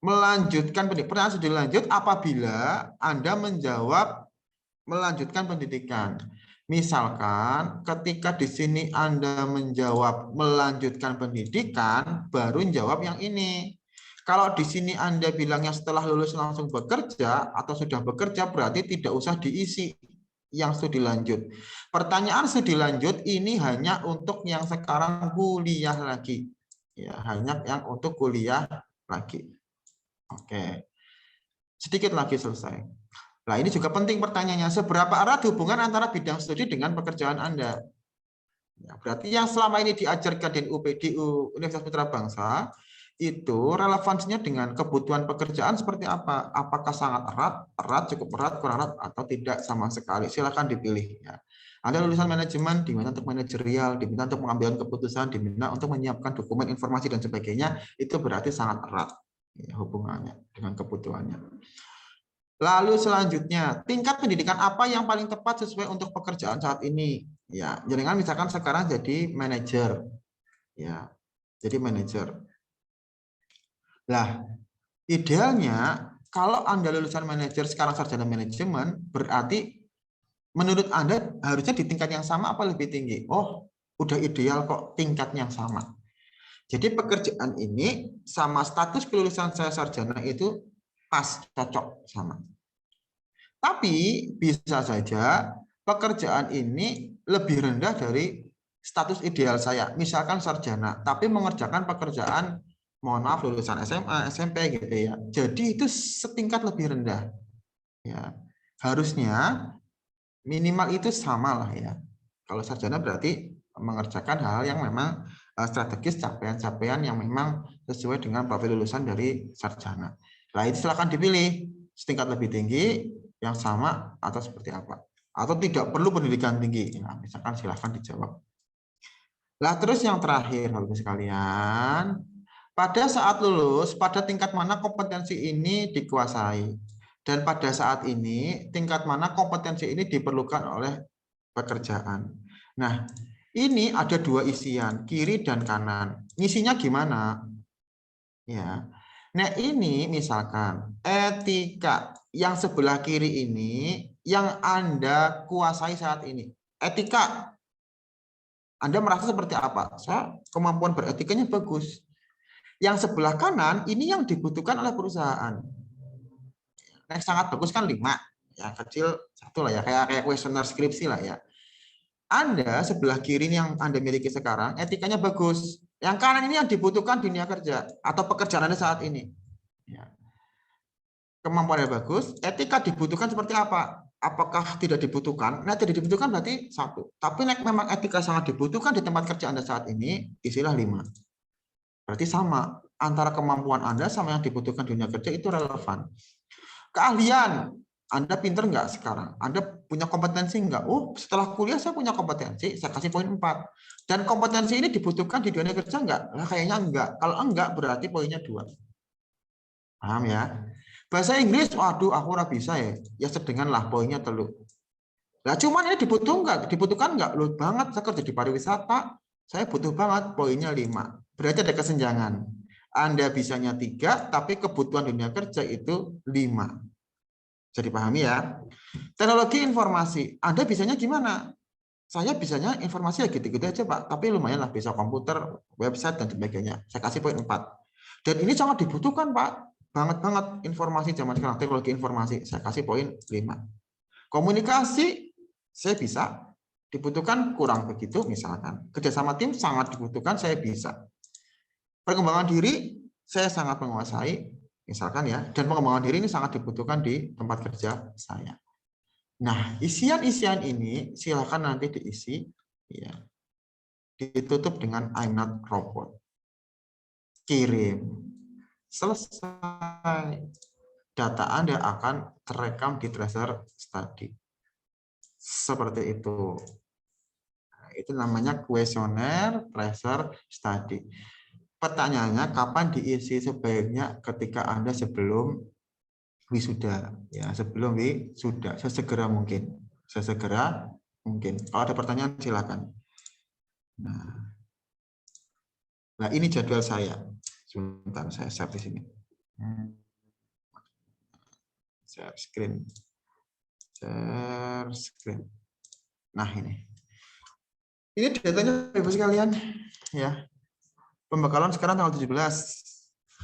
Melanjutkan pendidikan. Pertanyaan studi lanjut apabila Anda menjawab melanjutkan pendidikan. Misalkan ketika di sini Anda menjawab melanjutkan pendidikan, baru jawab yang ini. Kalau di sini Anda bilangnya setelah lulus langsung bekerja atau sudah bekerja, berarti tidak usah diisi yang studi lanjut. Pertanyaan studi lanjut ini hanya untuk yang sekarang kuliah lagi. Ya, hanya yang untuk kuliah lagi. Oke. Sedikit lagi selesai. Nah, ini juga penting pertanyaannya. Seberapa erat hubungan antara bidang studi dengan pekerjaan Anda? Ya, berarti yang selama ini diajarkan di UPDU Universitas Putra Bangsa, itu relevansinya dengan kebutuhan pekerjaan seperti apa? Apakah sangat erat, cukup erat, kurang erat, atau tidak sama sekali? Silakan dipilih. Ya. Anda lulusan manajemen, diminta untuk manajerial, diminta untuk pengambilan keputusan, diminta untuk menyiapkan dokumen, informasi, dan sebagainya, itu berarti sangat erat ya, hubungannya dengan kebutuhannya. Lalu selanjutnya, tingkat pendidikan apa yang paling tepat sesuai untuk pekerjaan saat ini? Ya, jaringan misalkan sekarang jadi manajer. Ya, jadi manajer. Lah, idealnya kalau Anda lulusan manajer sekarang sarjana manajemen, berarti menurut Anda harusnya di tingkat yang sama apa lebih tinggi? Oh, udah ideal kok tingkatnya yang sama. Jadi pekerjaan ini sama status kelulusan saya sarjana itu pas, cocok sama. Tapi bisa saja pekerjaan ini lebih rendah dari status ideal saya. Misalkan sarjana, tapi mengerjakan pekerjaan, mohon maaf, lulusan SMA, SMP gitu ya. Jadi itu setingkat lebih rendah. Ya, harusnya minimal itu sama lah ya. Kalau sarjana berarti mengerjakan hal yang memang strategis, capaian-capaian yang memang sesuai dengan profil lulusan dari sarjana. Nah, itu silakan dipilih setingkat lebih tinggi, yang sama, atau seperti apa. Atau tidak perlu pendidikan tinggi. Nah, misalkan silakan dijawab. Nah, terus yang terakhir, Bapak sekalian, pada saat lulus, pada tingkat mana kompetensi ini dikuasai? Dan pada saat ini, tingkat mana kompetensi ini diperlukan oleh pekerjaan. Nah, ini ada dua isian, kiri dan kanan. Isinya gimana? Ya. Nah, ini misalkan etika yang sebelah kiri ini yang Anda kuasai saat ini. Etika. Anda merasa seperti apa? Saya kemampuan beretikanya bagus. Yang sebelah kanan ini yang dibutuhkan oleh perusahaan. Yang sangat bagus kan 5. Ya, kecil 1 lah ya, kayak kuesioner skripsi lah ya. Anda sebelah kiri yang Anda miliki sekarang, etikanya bagus. Yang kanan ini yang dibutuhkan dunia kerja atau pekerjaan Anda saat ini. Ya. Kemampuannya bagus, etika dibutuhkan seperti apa? Apakah tidak dibutuhkan? Nah, tidak dibutuhkan berarti 1. Tapi memang etika sangat dibutuhkan di tempat kerja Anda saat ini, isilah 5. Berarti sama. Antara kemampuan Anda sama yang dibutuhkan dunia kerja itu relevan. Keahlian. Anda pinter nggak sekarang? Anda punya kompetensi nggak? Oh, setelah kuliah saya punya kompetensi, saya kasih poin 4. Dan kompetensi ini dibutuhkan di dunia kerja nggak? Nah, kayaknya enggak. Kalau enggak, berarti poinnya 2. Paham ya? Bahasa Inggris, waduh, aku ora bisa ya. Ya sedengan lah, poinnya 3. Nah, cuman ini dibutuhkan nggak? Loh banget, saya kerja di pariwisata, saya butuh banget, poinnya 5. Berarti ada kesenjangan. Anda bisanya 3, tapi kebutuhan dunia kerja itu 5. Jadi pahami ya. Teknologi informasi, Anda bisanya gimana? Saya bisanya informasi ya gitu-gitu aja Pak, tapi lumayan lah bisa komputer, website dan sebagainya. Saya kasih poin 4. Dan ini sangat dibutuhkan Pak, banget informasi zaman sekarang, teknologi informasi. Saya kasih poin 5. Komunikasi, saya bisa. Dibutuhkan kurang begitu misalkan. Kerjasama tim sangat dibutuhkan, saya bisa. Perkembangan diri, saya sangat menguasai. Misalkan ya, dan pengembangan diri ini sangat dibutuhkan di tempat kerja saya. Nah, isian-isian ini silakan nanti diisi, ya, ditutup dengan I'm not robot. Kirim, selesai. Data Anda akan terekam di tracer study. Seperti itu. Nah, itu namanya kuesioner tracer study. Pertanyaannya kapan diisi? Sebaiknya ketika Anda sebelum wisuda, ya sebelum wisuda, sesegera mungkin, sesegera mungkin. Kalau ada pertanyaan silakan. Nah ini jadwal saya. Sebentar saya share di sini. Share screen. Share screen. Nah ini datanya Ibu sekalian, ya. Pembekalan sekarang tanggal 17.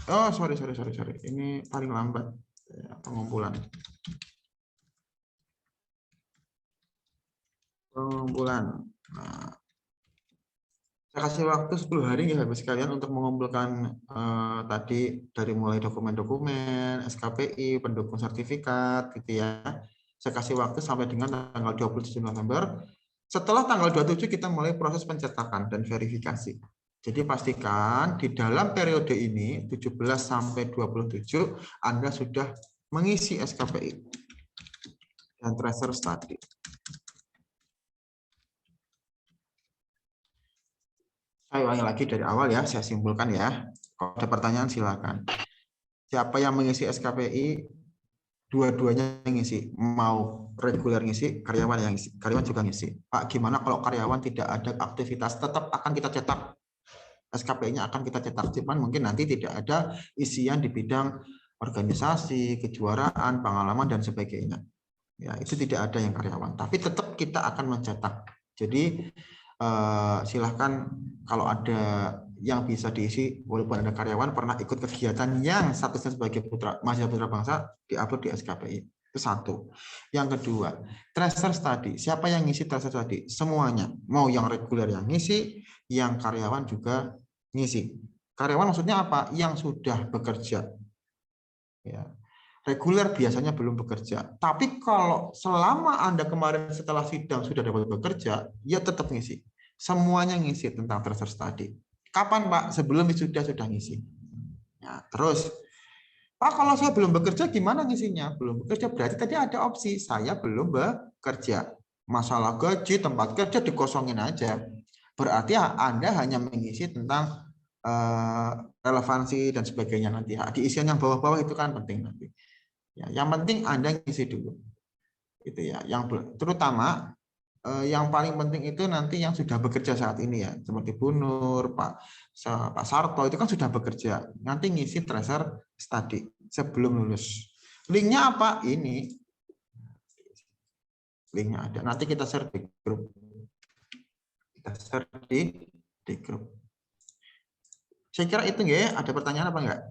Oh sorry. Ini paling lambat ya, pengumpulan. Nah, saya kasih waktu 10 hari ya Bapak sekalian untuk mengumpulkan tadi dari mulai dokumen-dokumen, SKPI, pendukung sertifikat gitu ya. Saya kasih waktu sampai dengan tanggal 27 November. Setelah tanggal 27 kita mulai proses pencetakan dan verifikasi. Jadi pastikan di dalam periode ini 17 sampai 27 Anda sudah mengisi SKPI dan tracer study. Saya ulangi lagi dari awal ya, saya simpulkan ya. Kalau ada pertanyaan silakan. Siapa yang mengisi SKPI, dua-duanya ngisi. Mau reguler ngisi, karyawan yang ngisi. Karyawan juga ngisi. Pak, gimana kalau karyawan tidak ada aktivitas? Tetap akan kita cetak. SKPI-nya akan kita cetak. Cuman mungkin nanti tidak ada isian di bidang organisasi, kejuaraan, pengalaman, dan sebagainya. Ya, itu tidak ada yang karyawan. Tapi tetap kita akan mencetak. Jadi, silahkan kalau ada yang bisa diisi walaupun ada karyawan pernah ikut kegiatan yang statusnya sebagai mahasiswa putra bangsa diupload di SKPI. Itu satu. Yang kedua, tracer study. Siapa yang ngisi tracer study? Semuanya. Mau yang reguler yang ngisi, yang karyawan juga ngisi. Karyawan maksudnya apa? Yang sudah bekerja. Ya. Reguler biasanya belum bekerja. Tapi kalau selama Anda kemarin setelah sidang sudah dapat bekerja, ya tetap ngisi. Semuanya ngisi tentang tracer study. Kapan Pak? Sebelum wisuda sudah ngisi. Ya, terus, Pak kalau saya belum bekerja gimana ngisinya? Belum bekerja berarti tadi ada opsi, saya belum bekerja. Masalah gaji, tempat kerja dikosongin aja. Berarti Anda hanya mengisi tentang relevansi dan sebagainya nanti. Di isian yang bawah-bawah itu kan penting nanti. Ya, yang penting Anda ngisi dulu. Itu ya, yang terutama yang paling penting itu nanti yang sudah bekerja saat ini ya, seperti Bu Nur, Pak Sarto itu kan sudah bekerja. Nanti ngisi tracer study sebelum lulus. Linknya apa? Ini. Linknya ada. Nanti kita share di grup. Kita share di grup. Saya kira itu ya. Ada pertanyaan apa enggak?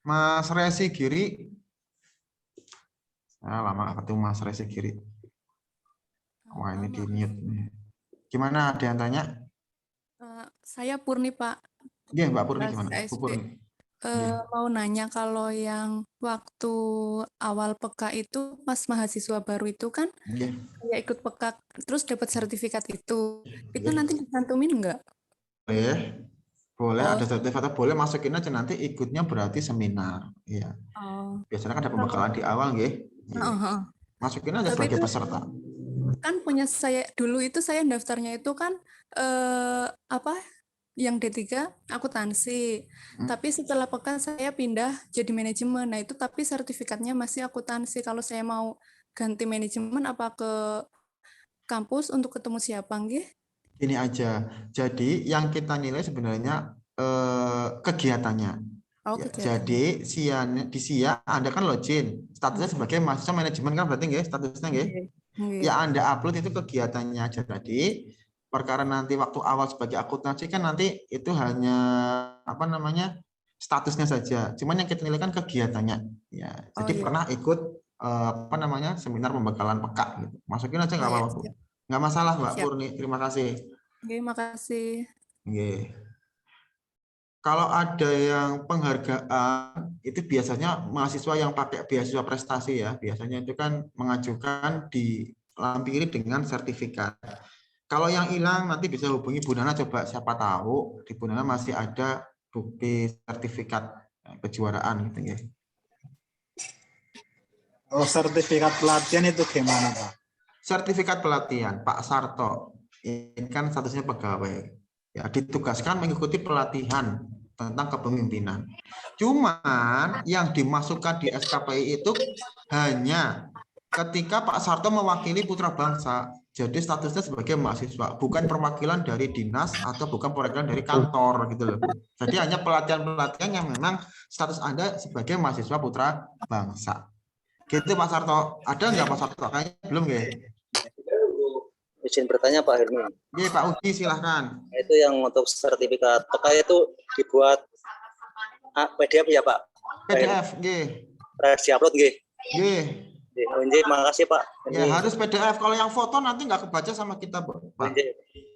Mas Resi Giri. Nah, lama ketemu Mas Resi Giri. Wah, ini di mute nih. Gimana, ada yang tanya? Saya Purni, Pak. Iya, Mbak Purni Mas gimana? Bu ASP. Purni. Mau nanya kalau yang waktu awal PK itu pas mahasiswa baru itu kan saya ikut PK terus dapat sertifikat itu nanti dicantumin enggak? Boleh ada sertifikat, boleh masukin aja nanti ikutnya berarti seminar. Iya. Biasanya kan ada pembekalan di awal, nggih. Masukin aja sebagai peserta. Kan punya saya dulu itu saya daftarnya itu kan yang D3 akuntansi. Tapi setelah PK saya pindah jadi manajemen. Nah, itu tapi sertifikatnya masih akuntansi. Kalau saya mau ganti manajemen apa ke kampus untuk ketemu siapa, nggih? Ini aja. Jadi yang kita nilai sebenarnya kegiatannya. Jadi di SIA Anda kan login, statusnya sebagai mahasiswa manajemen kan berarti nggih statusnya nggih. Ya Anda upload itu kegiatannya aja tadi. Perkara nanti waktu awal sebagai akuntansi kan nanti itu hanya statusnya saja. Cuman yang kita nilai kan kegiatannya. Ya. Jadi pernah ikut seminar pembekalan PK gitu. Masukin aja nggak apa-apa. Nggak masalah Mbak Purni. Terima kasih. Terima kasih. Kalau ada yang penghargaan, itu biasanya mahasiswa yang pakai beasiswa prestasi ya, biasanya itu kan mengajukan dilampiri dengan sertifikat. Kalau yang hilang nanti bisa hubungi Bu Nana, coba siapa tahu di Bu Nana masih ada bukti sertifikat kejuaraan gitu ya. Oh, sertifikat pelatihan itu gimana Pak? sertifikat pelatihan Pak Sarto. Ini kan statusnya pegawai. Ya, ditugaskan mengikuti pelatihan tentang kepemimpinan. Cuman yang dimasukkan di SKPI itu hanya ketika Pak Sarto mewakili putra bangsa. Jadi statusnya sebagai mahasiswa, bukan perwakilan dari dinas atau bukan perwakilan dari kantor gitu loh. Jadi hanya pelatihan-pelatihan yang memang status Anda sebagai mahasiswa putra bangsa. Gitu Pak Sarto. Ada nggak Pak Sarto? Kayaknya belum ya? Izin bertanya Pak Helmi. Oke, Pak Udi silahkan. Itu yang untuk sertifikat PK itu dibuat PDF ya Pak? PDF, G. Harus diupload G. G. Makasih Pak. Ya harus PDF. Kalau yang foto nanti nggak kebaca sama kita, Pak.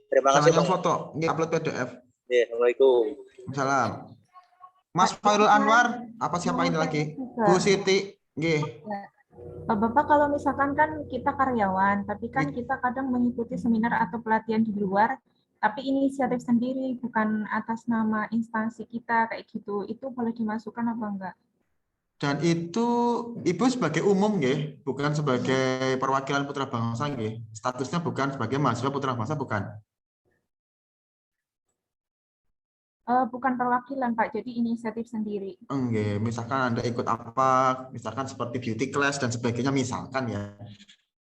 Terima kasih Jangan Pak. yang foto, G, upload PDF. Assalamualaikum. Salam. Mas Fairul Anwar, apa siapa ini lagi? Bu Siti, G. Bapak, kalau misalkan kan kita karyawan, tapi kan kita kadang mengikuti seminar atau pelatihan di luar, tapi inisiatif sendiri, bukan atas nama instansi kita, kayak gitu, itu boleh dimasukkan apa enggak? Dan itu Ibu sebagai umum, G, bukan sebagai perwakilan putra bangsa, G. Statusnya bukan sebagai mahasiswa putra bangsa, bukan. Bukan perwakilan, Pak, jadi inisiatif sendiri. Enggak, misalkan Anda ikut apa, misalkan seperti beauty class dan sebagainya, misalkan ya.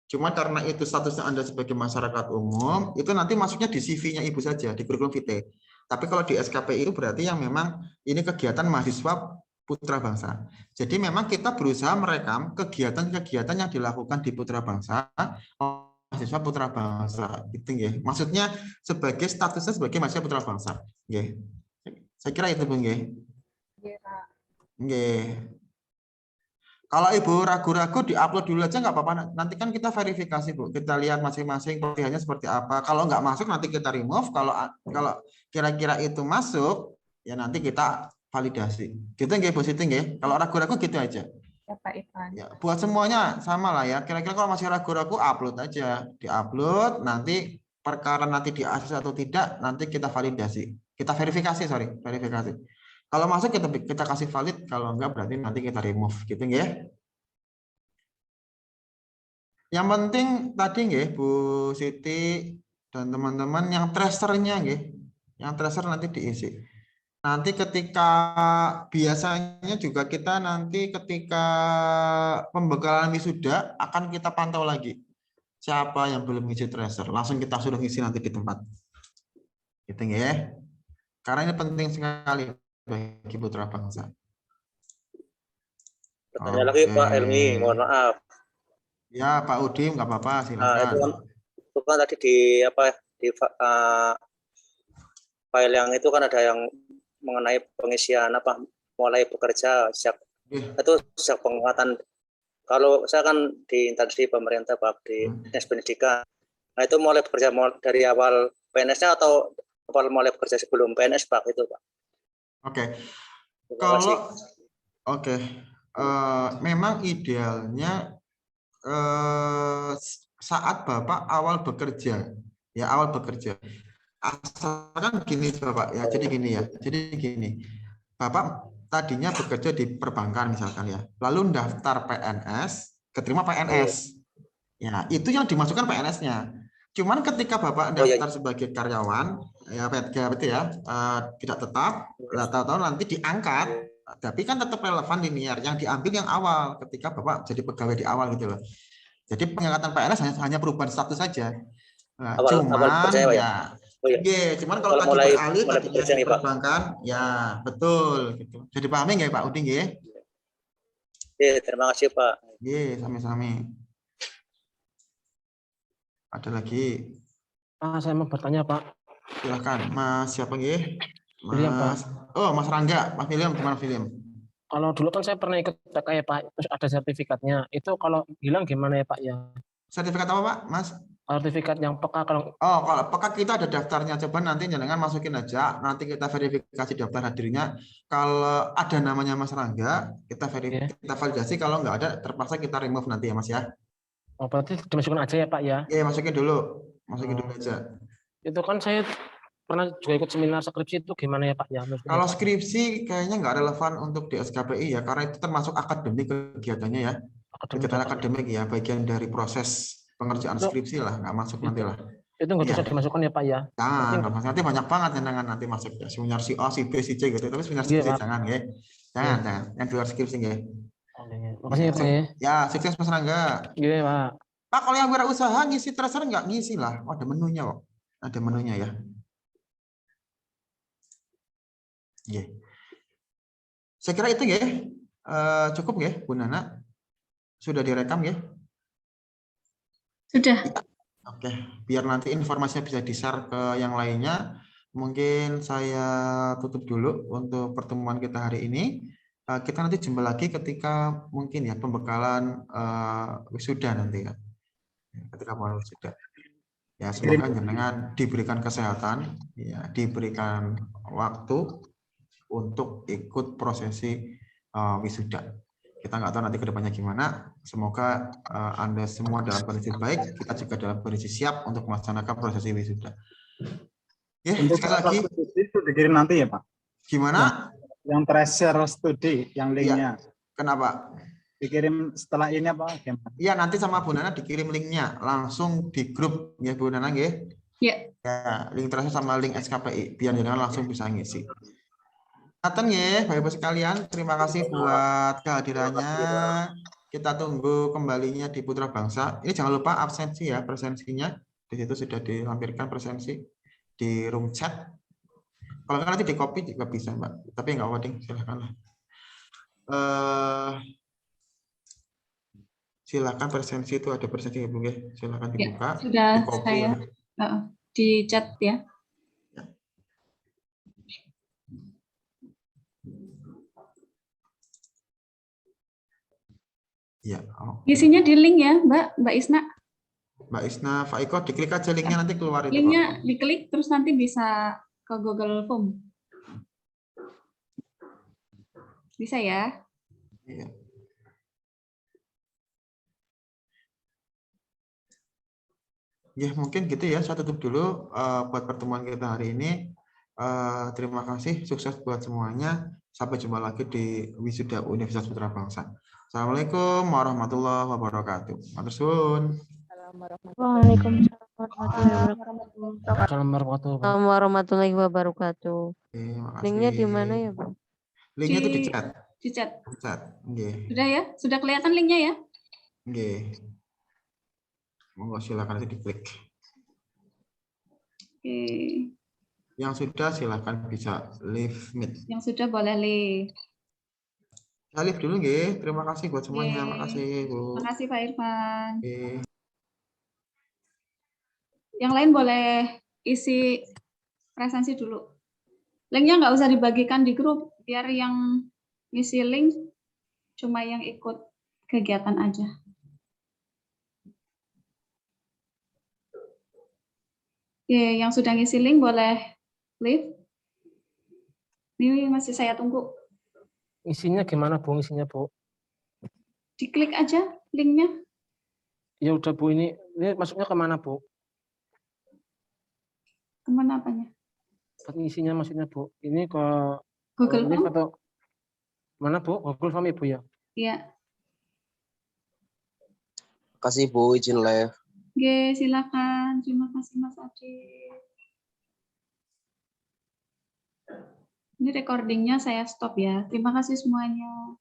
Cuma karena itu statusnya Anda sebagai masyarakat umum, itu nanti masuknya di CV-nya Ibu saja, di kurikulum vitae. Tapi kalau di SKPI itu berarti yang memang ini kegiatan mahasiswa putra bangsa. Jadi memang kita berusaha merekam kegiatan-kegiatan yang dilakukan di putra bangsa, mahasiswa putra bangsa. Gitu, ya. Maksudnya sebagai statusnya sebagai mahasiswa putra bangsa. Ya. Saya kira itu, Bung. Kalau Ibu ragu-ragu, diupload dulu aja nggak apa-apa. Nanti kan kita verifikasi, Bu. Kita lihat masing-masing pelatihannya seperti apa. Kalau nggak masuk, nanti kita remove. Kalau kira-kira itu masuk, ya nanti kita validasi. Gitu nggih, Bu Siti, nggih. Kalau ragu-ragu gitu aja. Ya, Pak Irfan. Ya, buat semuanya sama lah ya. Kira-kira kalau masih ragu-ragu, upload aja. Diupload, nanti perkara nanti diakses atau tidak, nanti kita validasi. Kita verifikasi, verifikasi. Kalau masuk kita kasih valid, kalau enggak berarti nanti kita remove, gitu nggih. Yang penting tadi nggih Bu Siti dan teman-teman yang tracernya nggih. Yang tracer nanti diisi. Nanti ketika biasanya juga kita nanti ketika pembekalan wisuda akan kita pantau lagi. Siapa yang belum ngisi tracer, langsung kita suruh ngisi nanti di tempat. Gitu nggih. Karena ini penting sekali bagi putra bangsa. Bertanya lagi Pak Helmi, mohon maaf. Ya Pak Udim, nggak apa-apa, silakan. Itu kan tadi di file yang itu kan ada yang mengenai pengisian mulai bekerja sejak itu sejak penguatan. Kalau saya kan di instansi pemerintah Pak di dinas pendidikan, nah itu mulai bekerja dari awal PNS-nya atau mulai bekerja sebelum PNS Pak itu Pak? Oke. Memang idealnya saat Bapak awal bekerja, ya awal bekerja. Asalkan gini Bapak ya, jadi gini. Bapak tadinya bekerja di perbankan misalkan ya, lalu daftar PNS, keterima PNS. Ya, itu yang dimasukkan PNS-nya. Cuman ketika Bapak daftar sebagai karyawan, ya berarti ya tidak tetap, tahu-tahu nanti diangkat, tapi kan tetap relevan linear. Yang diambil yang awal, ketika Bapak jadi pegawai di awal gitu loh. Jadi pengangkatan PNS hanya perubahan status saja. Nah, cuman kalau tadi beralih tadinya di perbankan, ya betul. Gitu. Jadi pahami nggak Pak Uding ya? Terima kasih Pak. Sami-sami. Ada lagi? Saya mau bertanya Pak. Silahkan, Mas siapa nggih? William, Pak. Oh, Mas Rangga, Mas William, gimana William? Kalau dulu kan saya pernah ikut PK ya Pak, terus ada sertifikatnya. Itu kalau hilang gimana ya Pak ya? Sertifikat apa Pak, Mas? Sertifikat yang PK kalau. Oh, kalau PK kita ada daftarnya. Coba nanti jangan masukin aja. Nanti kita verifikasi daftar hadirnya. Kalau ada namanya Mas Rangga, kita kita validasi. Kalau nggak ada, terpaksa kita remove nanti ya Mas ya. Oh, berarti dimasukkan aja ya Pak ya? Iya, masukin dulu aja. Itu kan saya pernah juga ikut seminar skripsi, itu gimana ya Pak ya? Kalau skripsi kayaknya nggak relevan untuk di SKPI ya, karena itu termasuk akademik kegiatannya ya. Kegiatan akademik ya, bagian dari proses pengerjaan skripsi lah, nggak masuk nanti lah. Itu nggak Iya. bisa dimasukkan ya Pak ya? Jangan, nanti banyak banget yang nanti masuk ya. Seminar si A, si B, si C gitu. Tapi seminar Iya, skripsi Pak. jangan ya. Jangan. Yang di luar skripsi ya. Oke. Makasih ya Pak ya. Ya, sukses Mas Rangga. Iya Pak. Pak, kalau yang wirausaha ngisi tracer nggak ngisi lah. Oh, ada menunya kok. Ada menunya ya. Iya. Saya kira itu ya. Cukup ya, Bu Nana. Sudah direkam ya? Sudah. Oke, biar nanti informasinya bisa di-share ke yang lainnya. Mungkin saya tutup dulu untuk pertemuan kita hari ini. Kita nanti jumpa lagi ketika mungkin ya pembekalan wisuda nanti ya. Ketika mau wisuda. Ya, semoga jenengan diberikan kesehatan, ya, diberikan waktu untuk ikut prosesi wisuda. Kita nggak tahu nanti ke depannya gimana. Semoga Anda semua dalam kondisi baik, kita juga dalam kondisi siap untuk melaksanakan prosesi wisuda. Ya, Untuk sekali lagi. itu dikirim nanti ya Pak? Gimana? Yang tracer studi, yang linknya. Kenapa? Dikirim setelah ini apa? Iya, nanti sama Bu Nana dikirim linknya langsung di grup ya Bu Nana ya. Ya. Ya, link tracer sama link SKPI biar jenengan langsung bisa ngisi. Nathan ya, Bapak Ibu sekalian, terima kasih buat kehadirannya. Kita tunggu kembalinya di Putra Bangsa. Ini jangan lupa absensi ya, presensinya. Di situ sudah dilampirkan presensi di room chat. Kalau nggak nanti di copy juga bisa, Mbak. Tapi nggak apa-apa, silakanlah. Silakan presensi itu ada presensi Ibu ya. Silakan dibuka. Ya, sudah di copy, saya di chat ya. Iya. Isinya di link ya, Mbak Isna. Mbak Isna, Pak Iko, diklik aja linknya nanti keluar itu. Linknya diklik terus nanti bisa ke Google Form. Bisa ya? Iya. Ya mungkin gitu ya, saya tutup dulu buat pertemuan kita hari ini. Terima kasih, sukses buat semuanya. Sampai jumpa lagi di Wisuda Universitas Putra Bangsa. Assalamualaikum warahmatullahi wabarakatuh. Matur suwun. Waalaikumsalam warahmatullahi wabarakatuh. Linknya di mana ya, Bu? Linknya itu di chat. Di chat. Di chat. Nggih. Sudah ya? Sudah kelihatan linknya ya? Nggih. Monggo silakan itu diklik. Oke. Yang sudah silakan bisa leave meet. Yang sudah boleh leave. Live dulu nggih. Terima kasih buat semuanya. Makasih, Bu. Terima kasih Pak Irfan. Oke. Yang lain boleh isi presensi dulu. Linknya nggak usah dibagikan di grup, biar yang ngisi link cuma yang ikut kegiatan aja. Oke, yang sudah ngisi link boleh leave. Ini masih saya tunggu. Isinya gimana Bu? Isinya Bu? Diklik aja linknya. Ya udah Bu, ini masuknya kemana Bu? Kemana apanya? Isinya maksudnya Bu? Ini ke Google Form atau mana Bu? Google Form Ibu ya? Iya. Kasih Bu, izin live. Oke, silakan. Terima kasih Mas Adi. Ini recordingnya saya stop ya. Terima kasih semuanya.